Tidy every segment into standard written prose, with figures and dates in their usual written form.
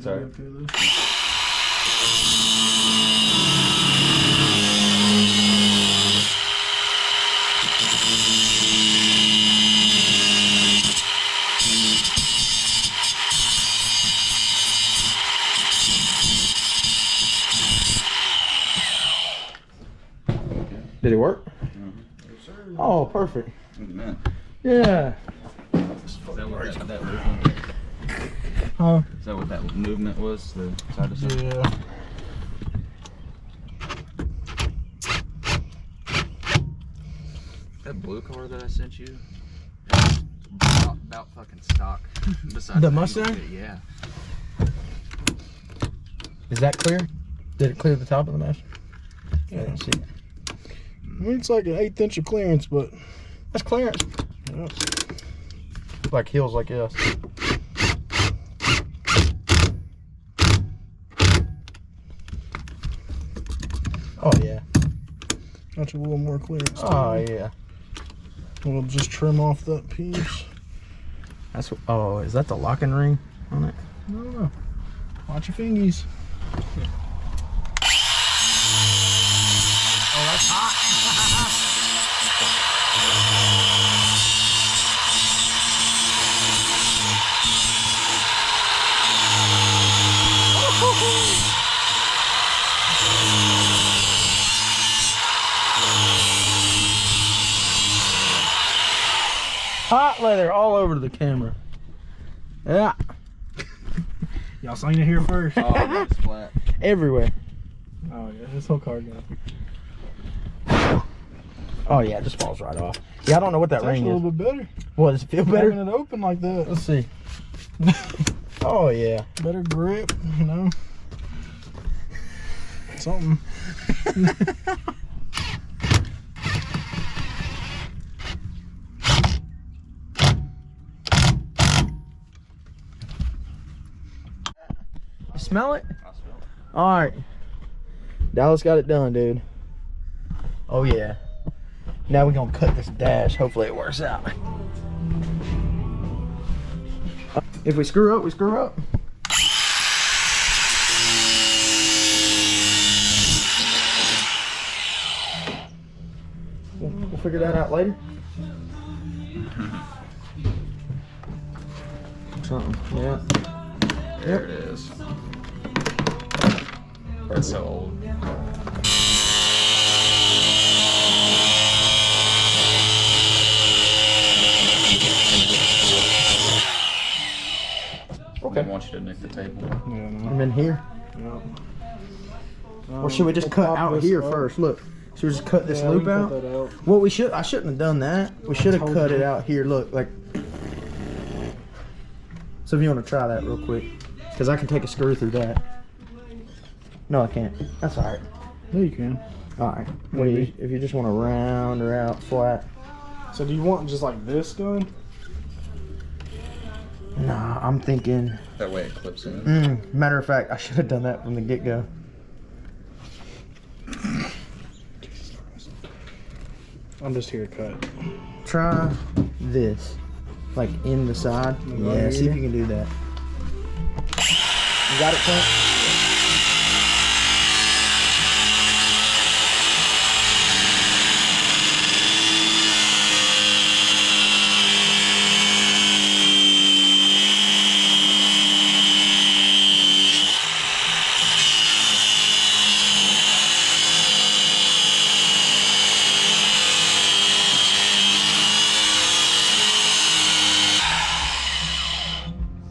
Sorry. Did it work? Oh, perfect. Man. Yeah. Is that what that movement? Huh? Is that what that movement was? The side to side? Yeah. That blue car that I sent you, about fucking stock. Besides The Mustang? Yeah. Is that clear? Did it clear the top of the mesh? Yeah. I didn't see it. I mean, it's like an 1/8 inch of clearance, but That's clearance. yeah. Like heels like this. Oh yeah. That's a little more clearance. Oh yeah. We'll just trim off that piece. That's what, oh, is that the locking ring on it? I don't know. Watch your fingies. Oh, that's hot. Hot leather all over the camera. Yeah. Y'all seen it here first. Oh, that's flat. Everywhere. Oh yeah, this whole car got. Oh yeah, it just falls right off. Yeah, I don't know what that It's ring actually a is. little bit better. What, does it feel better? Having it open like that. Let's see. Oh yeah. Better grip, you know. Something. You smell it? I smell it. All right. Dallas got it done, dude. Oh yeah. Now we're gonna cut this dash. Hopefully it works out. If we screw up, we screw up. We'll figure that out later. Something, yeah. There it is. That's so old. Okay. They want you to nick the table. Yeah, no. And then here. Yeah. Or should we just We'll cut pop out this here up. first? Look. Should we just cut this Yeah, we loop can out? cut that out. Well, I shouldn't have done that. We should have cut it out here. Look, like. So if you want to try that real quick, because I can take a screw through that. No, I can't. That's all right. Yeah, you can. All right. Maybe. If you just want to round her out flat. So do you want just like this done? Nah, I'm thinking. That way it clips in. Matter of fact, I should have done that from the get-go. I'm just here to cut. Try this, like in the side. Yeah, see if you can do that. You got it, Clint?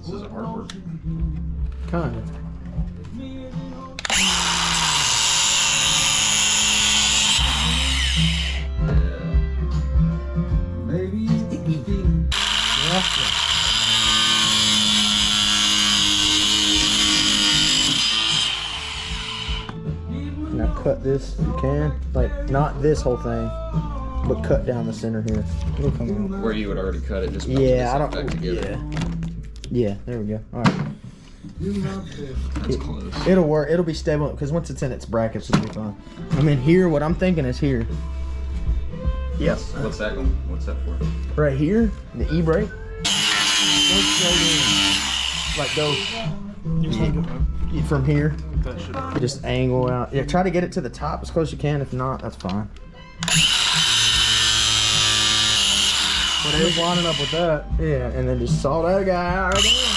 This is artwork. Kind of. Now cut this if you can. Like, not this whole thing, but cut down the center here. It'll come out. Where you would already cut it, just Yeah, I don't. back together. Yeah, there we go. All right. That's close. It'll work. It'll be stable because once it's in its brackets, it'll be fine. I mean, here, what I'm thinking is here. Yes. What's that going? What's that for? Right here, the E-Brake. Go straight in. Like go From here, That should. you just angle out. Yeah, try to get it to the top as close as you can. If not, that's fine. Whatever's lining up with that. Yeah, and then just saw that guy out right there.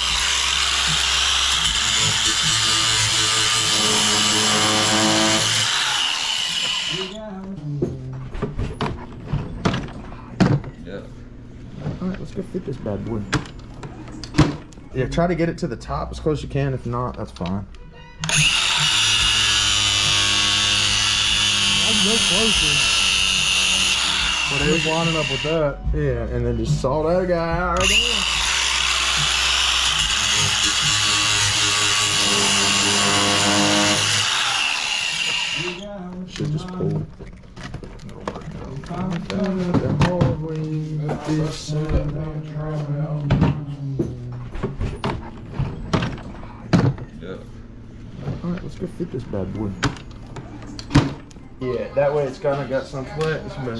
Yeah. Alright, let's go fit this bad boy. Yeah, try to get it to the top as close as you can. If not, that's fine. I'd go closer. Whatever's lining up with that. Yeah, and then just saw that guy out right there. Should just pull. Yeah. Alright, let's go fit this bad boy. Yeah, that way it's kind of got some flex, but...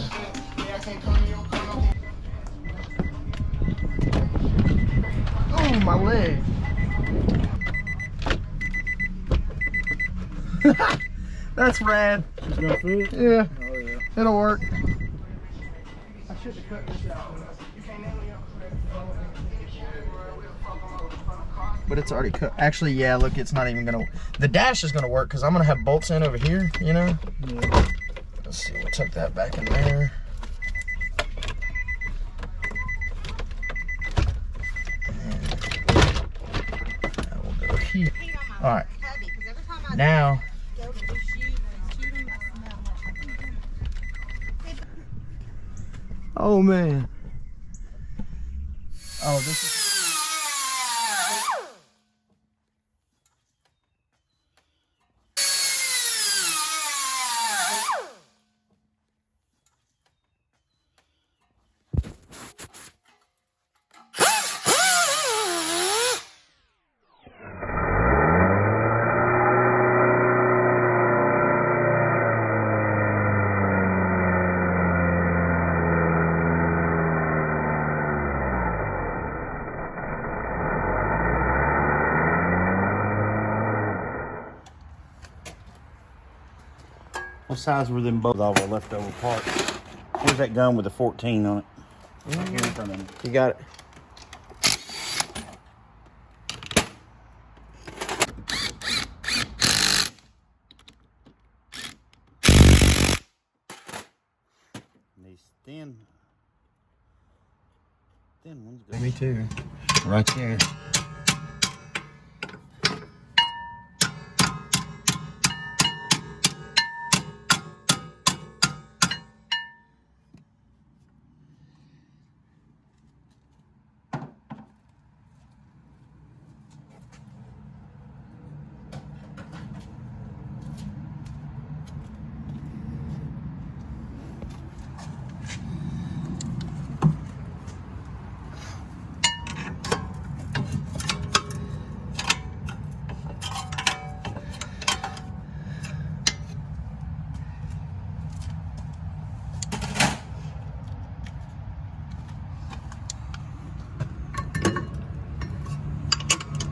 Oh, my leg. That's rad. It's gonna fit? Yeah, Oh, yeah. it'll work. I should have cut this out. But it's already cut. Actually, yeah, look, it's not even gonna... The dash is gonna work because I'm gonna have bolts in over here, you know? Yeah. Let's see, we'll tuck that back in there. That will go here. All right. Now, oh man. Oh, this is... What size were them both of our leftover parts? Here's that gun with the 14 on it. Right here in front of me. You got it. And these thin ones go Me too. right there.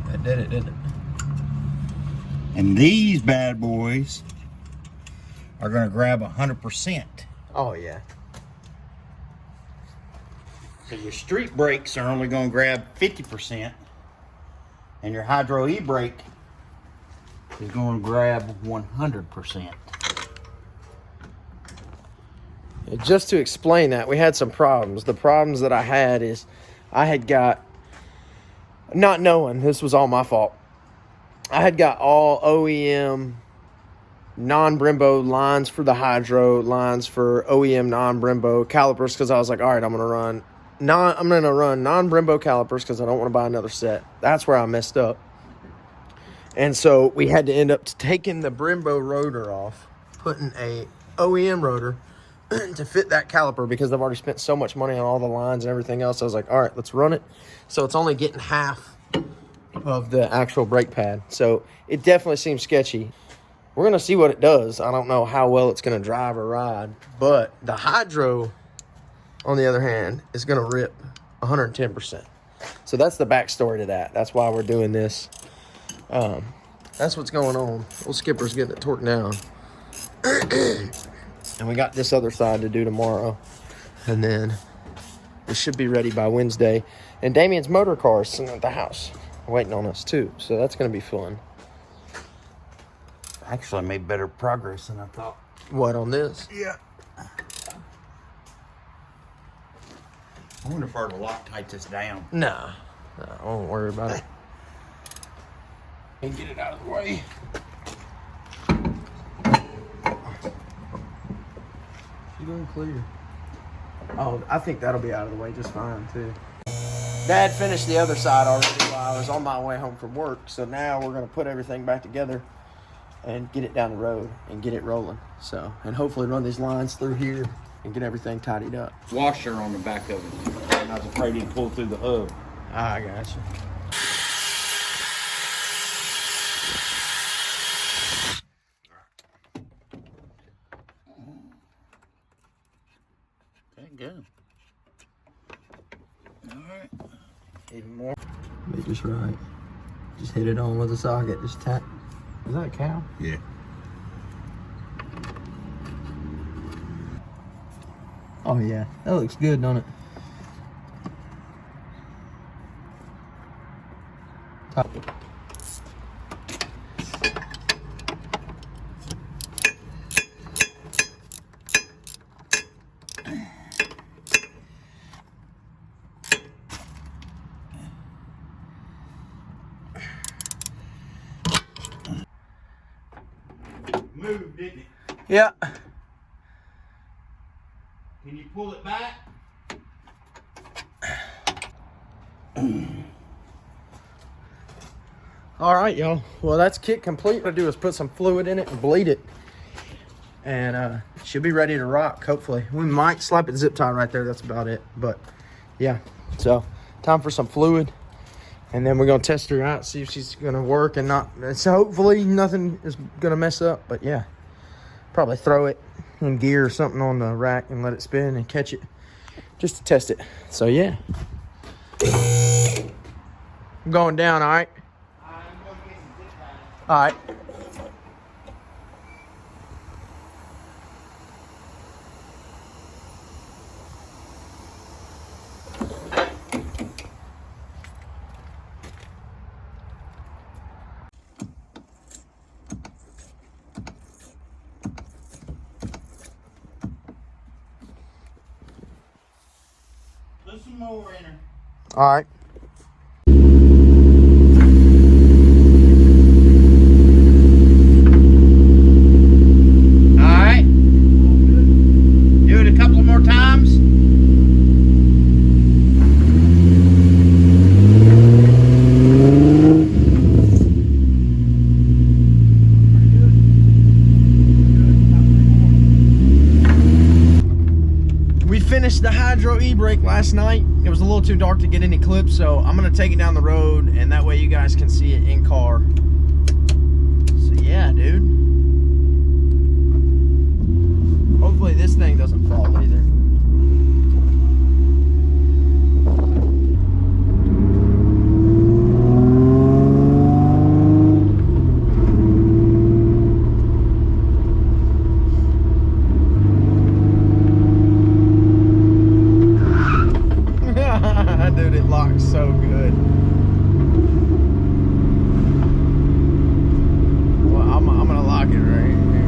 That did it, didn't it? And these bad boys are going to grab 100%. Oh, yeah. So your street brakes are only going to grab 50%. And your Hydro E-Brake is going to grab 100%. Just to explain that, we had some problems. The problems that I had is I had got, not knowing, this was all my fault. I had got all OEM non-Brembo lines for the Hydro, lines for OEM non-Brembo calipers, because I was like, all right, I'm going to run non-Brembo calipers because I don't want to buy another set. That's where I messed up. And so we had to end up taking the Brembo rotor off, putting a OEM rotor to fit that caliper because I've already spent so much money on all the lines and everything else. I was like, all right, let's run it. So it's only getting half of the actual brake pad. So it definitely seems sketchy. We're going to see what it does. I don't know how well it's going to drive or ride, but the Hydro, on the other hand, is going to rip 110%. So that's the backstory to that. That's why we're doing this. That's what's going on. Old Skipper's getting it torqued down. And we got this other side to do tomorrow. And then it should be ready by Wednesday. And Damien's motor car is sitting at the house waiting on us too. So that's going to be fun. Actually, I made better progress than I thought. What, on this? Yeah. I wonder if I were to Loctite this down. Nah. I won't worry about it. And get it out of the way. She's doing clear. Oh, I think that'll be out of the way just fine too. Dad finished the other side already while I was on my way home from work. So now we're gonna put everything back together and get it down the road and get it rolling. So, and hopefully run these lines through here and get everything tidied up. Washer on the back of it. And I was afraid he'd pull through the hub. I gotcha. Okay, good. All right. Even more. Be just right. Just hit it on with a socket. Just tap. Is that a cow? Yeah. Oh yeah, that looks good, don't it? Top. Moved, didn't it? Yeah. Can you pull it back? All right, y'all. Well, that's kit complete. What I do is put some fluid in it and bleed it. And it should be ready to rock, hopefully. We might slap it zip tie right there. That's about it. But, yeah. So, time for some fluid. And then we're going to test her out, see if she's going to work and not. So, hopefully, nothing is going to mess up. But, yeah. Probably throw it in gear or something on the rack and let it spin and catch it. Just to test it. So, yeah. I'm going down, all right? All right. Put some more in her. All right. Finished the Hydro E-Brake last night. It was a little too dark to get any clips, so I'm gonna take it down the road and that way you guys can see it in car. So yeah, dude. Hopefully this thing doesn't fall either. Dude, it locks so good. Well, I'm gonna lock it right here.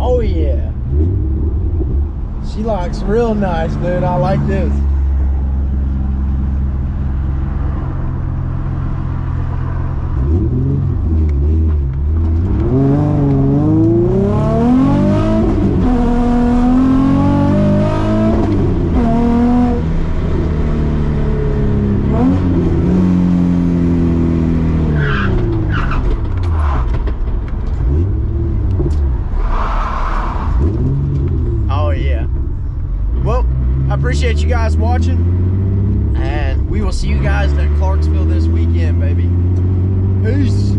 Oh yeah. She locks real nice, dude. I like this. Appreciate you guys watching, and we will see you guys at Clarksville this weekend, baby. Peace.